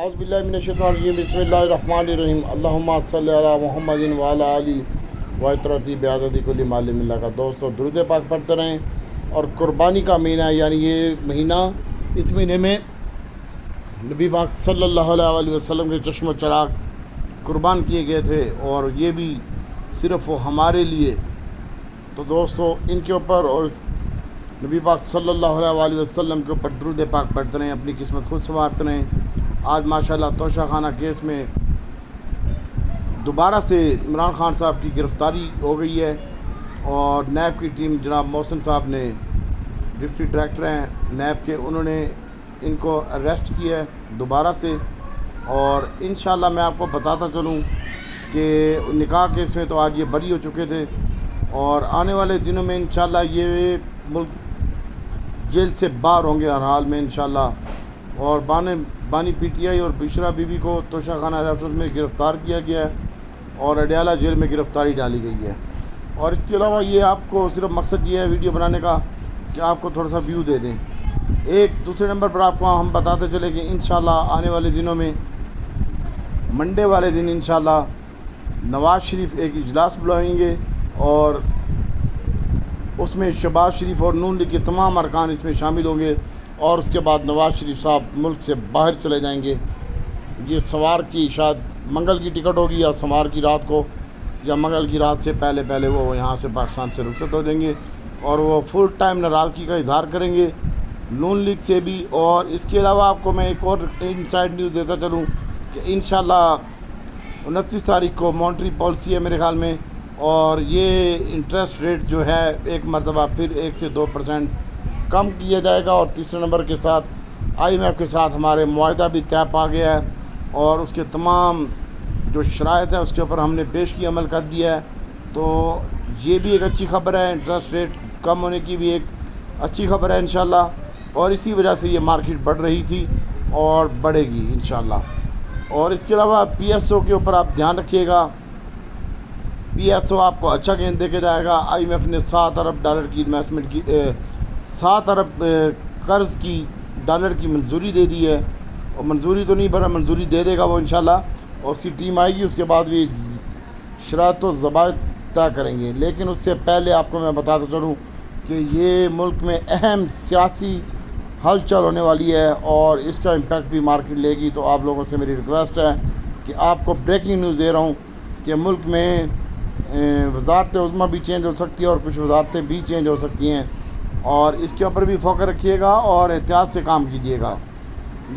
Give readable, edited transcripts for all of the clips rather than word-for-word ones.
औज़ुबिल्लाहि बिस्मिल्लाहिर्रहमानिर्रहीम अल्लाहुम्मा सल्लि अला मुहम्मदिन व अला आलि व इतरती बिआदति कुल्ली मालिम मिल्ला का। दोस्तों दुरूद पाक पढ़ते रहें। और कुर्बानी का महीना है, यानी ये महीना, इस महीने में नबी पाक सल्लल्लाहु अलैहि वसल्लम के चश्म चराग कुर्बान किए गए थे, और ये भी सिर्फ़ हमारे लिए। तो दोस्तों इनके ऊपर और नबी पाक सल्लल्लाहु अलैहि वसल्लम के ऊपर दुरूद पाक पढ़ते रहें, अपनी किस्मत खुद संवारते रहें। आज माशाल्लाह तोशा खाना केस में दोबारा से इमरान खान साहब की गिरफ़्तारी हो गई है, और नैब की टीम जनाब मोहसिन साहब ने, डिप्टी डायरेक्टर हैं नैब के, उन्होंने इनको अरेस्ट किया है दोबारा से। और इंशाल्लाह मैं आपको बताता चलूँ कि निकाह केस में तो आज ये बरी हो चुके थे, और आने वाले दिनों में इंशाल्लाह ये मुल्क जेल से बाहर होंगे हर हाल में इंशाल्लाह। और बानी पीटीआई और बिशरा बीबी को तोशा खाना रेफरेंस में गिरफ़्तार किया गया है, और अडयाला जेल में गिरफ़्तारी डाली गई है। और इसके अलावा ये आपको सिर्फ मकसद ये है वीडियो बनाने का कि आपको थोड़ा सा व्यू दे दें। एक दूसरे नंबर पर आपको हम बताते चले कि इंशाल्लाह आने वाले दिनों में मंडे वाले दिन इंशाल्लाह नवाज़ शरीफ एक इजलास बुलाएंगे, और उसमें शहबाज शरीफ और नून लीग के तमाम अरकान इसमें शामिल होंगे, और उसके बाद नवाज़ शरीफ साहब मुल्क से बाहर चले जाएंगे। ये सवार की शायद मंगल की टिकट होगी, या सवार की रात को, या मंगल की रात से पहले वो यहाँ से पाकिस्तान से रुखसत हो जाएंगे, और वो फुल टाइम नाराज़गी का इजहार करेंगे नून लीग से भी। और इसके अलावा आपको मैं एक और इनसाइड न्यूज़ देता चलूँ कि इंशाल्लाह 29 तारीख को मॉनेटरी पॉलिसी है मेरे ख्याल में, और ये इंटरेस्ट रेट जो है एक मरतबा फिर 1 से 2% कम किया जाएगा। और तीसरे नंबर के साथ IMF के साथ हमारे मुआहदा भी तय पा गया है, और उसके तमाम जो शराइत है उसके ऊपर हमने पेशगी अमल कर दिया है। तो ये भी एक अच्छी खबर है, इंटरेस्ट रेट कम होने की भी एक अच्छी खबर है इंशाल्लाह। और इसी वजह से ये मार्केट बढ़ रही थी और बढ़ेगी इंशाल्लाह। और इसके अलावा PSO के ऊपर आप ध्यान रखिएगा, PSO आपको अच्छा गेंद दे के जाएगा। IMF ने $7 अरब की इन्वेस्टमेंट की 7 अरब कर्ज़ की डॉलर की मंजूरी दे दी है, और मंजूरी तो नहीं पर मंजूरी दे देगा वो इंशाल्लाह। और उसकी टीम आएगी, उसके बाद भी शरात व ज़वाबित तय करेंगे। लेकिन उससे पहले आपको मैं बताता चलूँ कि ये मुल्क में अहम सियासी हलचल होने वाली है, और इसका इम्पैक्ट भी मार्केट लेगी। तो आप लोगों से मेरी रिक्वेस्ट है कि आपको ब्रेकिंग न्यूज़ दे रहा हूँ कि मुल्क में वज़ारत उज़्मा भी चेंज हो सकती है, और कुछ वज़ारतें भी चेंज हो सकती हैं, और इसके ऊपर भी फोकस रखिएगा और एहतियात से काम कीजिएगा।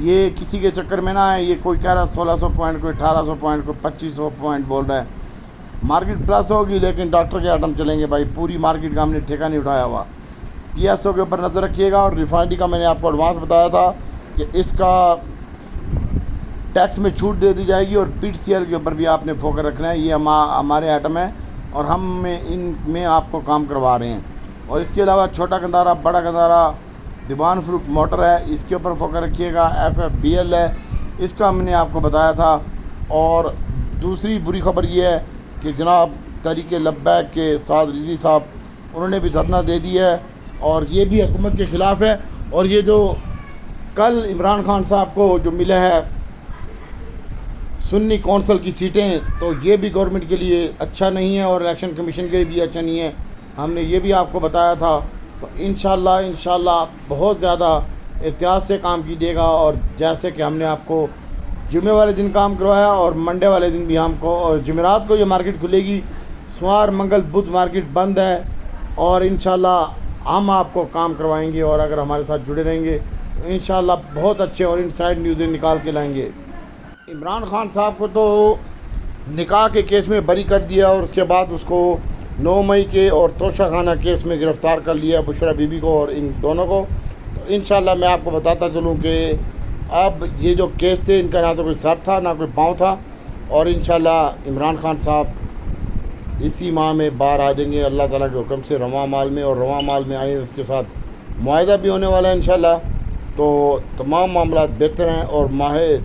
ये किसी के चक्कर में ना है, ये कोई कह रहा है 1600 पॉइंट, कोई 1800 पॉइंट, कोई 2500 पॉइंट बोल रहा है। मार्केट प्लस होगी, लेकिन डॉक्टर के आइटम चलेंगे भाई, पूरी मार्केट का हमने ठेका नहीं उठाया हुआ। PSO के ऊपर नज़र रखिएगा। और रिफाइनरी का मैंने आपको एडवांस बताया था कि इसका टैक्स में छूट दे दी जाएगी, और PTCL के ऊपर भी आपने फोकस रखना है। ये हमारे आइटम है, और हम इनमें आपको काम करवा रहे हैं। और इसके अलावा छोटा गंदारा, बड़ा गंदारा, दीवान फ्रूट मोटर है, इसके ऊपर फोकस रखिएगा। FFBL है, इसका हमने आपको बताया था। और दूसरी बुरी खबर ये है कि जनाब तहरीक लब्बैक के साद रिजवी साहब, उन्होंने भी धरना दे दिया है, और ये भी हुकूमत के ख़िलाफ़ है। और ये जो कल इमरान खान साहब को जो मिला है सुन्नी कौंसल की सीटें, तो ये भी गवर्नमेंट के लिए अच्छा नहीं है, और इलेक्शन कमीशन के लिए भी अच्छा नहीं है। हमने ये भी आपको बताया था। तो इंशाल्लाह बहुत ज़्यादा एहतियात से काम कीजिएगा। और जैसे कि हमने आपको जुमे वाले दिन काम करवाया, और मंडे वाले दिन भी हमको, और जुमेरात को ये मार्केट खुलेगी। सोमवार, मंगल, बुध मार्केट बंद है, और इंशाल्लाह हम आपको काम करवाएंगे। और अगर हमारे साथ जुड़े रहेंगे तो इंशाल्लाह बहुत अच्छे और इनसाइड न्यूज़ें निकाल के लाएंगे। इमरान खान साहब को तो निकाह के केस में बरी कर दिया, और उसके बाद उसको 9 मई के और तोशा खाना केस में गिरफ़्तार कर लिया, बुशरा बीबी को और इन दोनों को। तो इंशाल्लाह मैं आपको बताता चलूँ कि अब ये जो केस थे, इनका ना तो कोई सर था ना कोई पाँव था, और इंशाल्लाह इमरान खान साहब इसी माह में बाहर आ जाएंगे अल्लाह ताला के हुक्म से, रवां माल में। और रवां माल में आए उसके साथ मुआहदा भी होने वाला है इंशाल्लाह। तो तमाम मामला बेहतर हैं, और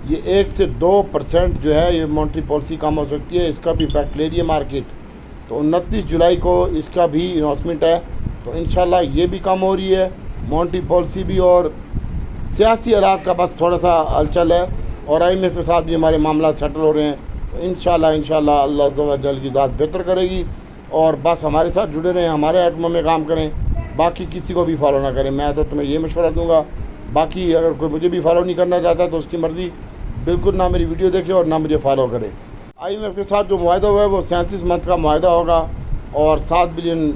ये 1 से 2% जो है ये मॉनेटरी पॉलिसी कम हो सकती है, इसका भी इम्पैक्ट ले रही है मार्केट। तो 29 जुलाई को इसका भी अनाउंसमेंट है, तो इंशाल्लाह ये भी कम हो रही है मॉनेटरी पॉलिसी भी। और सियासी हालात का बस थोड़ा सा हलचल है, और IMF के साथ भी हमारे मामला सेटल हो रहे हैं। तो इंशाल्लाह अल्लाह अज़्ज़ व जल की ज़ात बेहतर करेगी। और बस हमारे साथ जुड़े रहें, हमारे आइटमों में काम करें, बाकी किसी को भी फॉलो ना करें। मैं तो तुम्हें ये मशवरा दूंगा। बाकी अगर कोई मुझे भी फॉलो नहीं करना चाहता तो उसकी मर्ज़ी, बिल्कुल ना मेरी वीडियो देखे और ना मुझे फॉलो करे। IMF के साथ जो मुआहदा हुआ है वो 37 मंथ का मुआहदा होगा और $7 बिलियन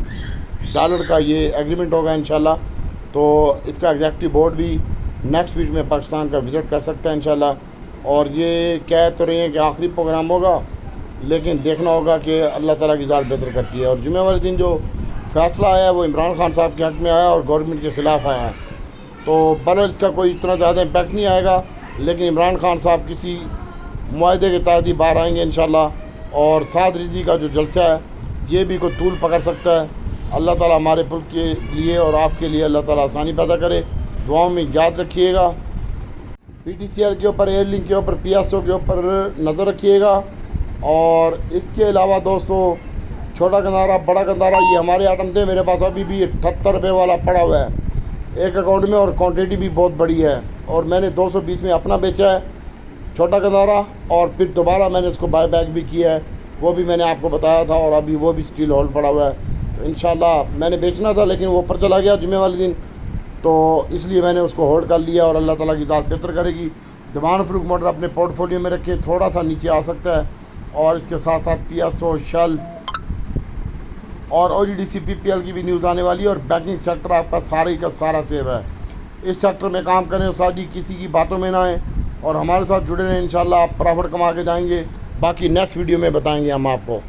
का ये एग्रीमेंट होगा इंशाल्लाह। तो इसका एग्जेक्टिव बोर्ड भी नेक्स्ट वीक में पाकिस्तान का विज़िट कर सकता है इंशाल्लाह। और ये कह तो रहे हैं कि आखिरी प्रोग्राम होगा, लेकिन देखना होगा कि अल्लाह ताला की ज़ात बेहतर करती है। और जुमे वाले दिन जो फ़ैसला आया है वो इमरान खान साहब के हक़ में आया और गवर्नमेंट के ख़िलाफ़ आया है। तो बहरहाल इसका कोई इतना ज़्यादा इम्पैक्ट नहीं आएगा, लेकिन इमरान खान साहब किसी मुआहदे के तहत ही बाहर आएंगे इंशाल्लाह। और साद रिज़वी का जो जलसा है ये भी कोई तूल पकड़ सकता है। अल्लाह ताला हमारे पुल्क के लिए और आपके लिए अल्लाह ताला आसानी पैदा करे। दुआओं में याद रखिएगा। PTCL के ऊपर, एयरलिंक के ऊपर, PSO के ऊपर नज़र रखिएगा। और इसके अलावा दोस्तों, छोटा गंदारा, बड़ा गंदारा, ये हमारे आइटम थे। मेरे पास अभी भी 78 रुपये वाला पड़ा हुआ है एक अकाउंट में और क्वांटिटी भी बहुत बड़ी है। और मैंने 220 में अपना बेचा है छोटा गंदारा, और फिर दोबारा मैंने इसको बाय बैक भी किया है, वो भी मैंने आपको बताया था। और अभी वो भी स्टील होल्ड पड़ा हुआ है। तो इंशाल्लाह मैंने बेचना था लेकिन वो ऊपर चला गया जुमे वाले दिन, तो इसलिए मैंने उसको होल्ड कर लिया। और अल्लाह ताला की ज़ात बेहतर करेगी। दीवान फ़रूख मोटर अपने पोर्टफोलियो में रखे, थोड़ा सा नीचे आ सकता है। और इसके साथ साथ PSO, शल और OGDC PPL की भी न्यूज़ आने वाली है। और बैंकिंग सेक्टर आपका सारे का सारा सेव है। इस सेक्टर में काम करें, सादी किसी की बातों में ना आए और हमारे साथ जुड़े रहें। इंशाल्लाह आप प्रॉफिट कमा के जाएंगे। बाकी नेक्स्ट वीडियो में बताएंगे हम आपको।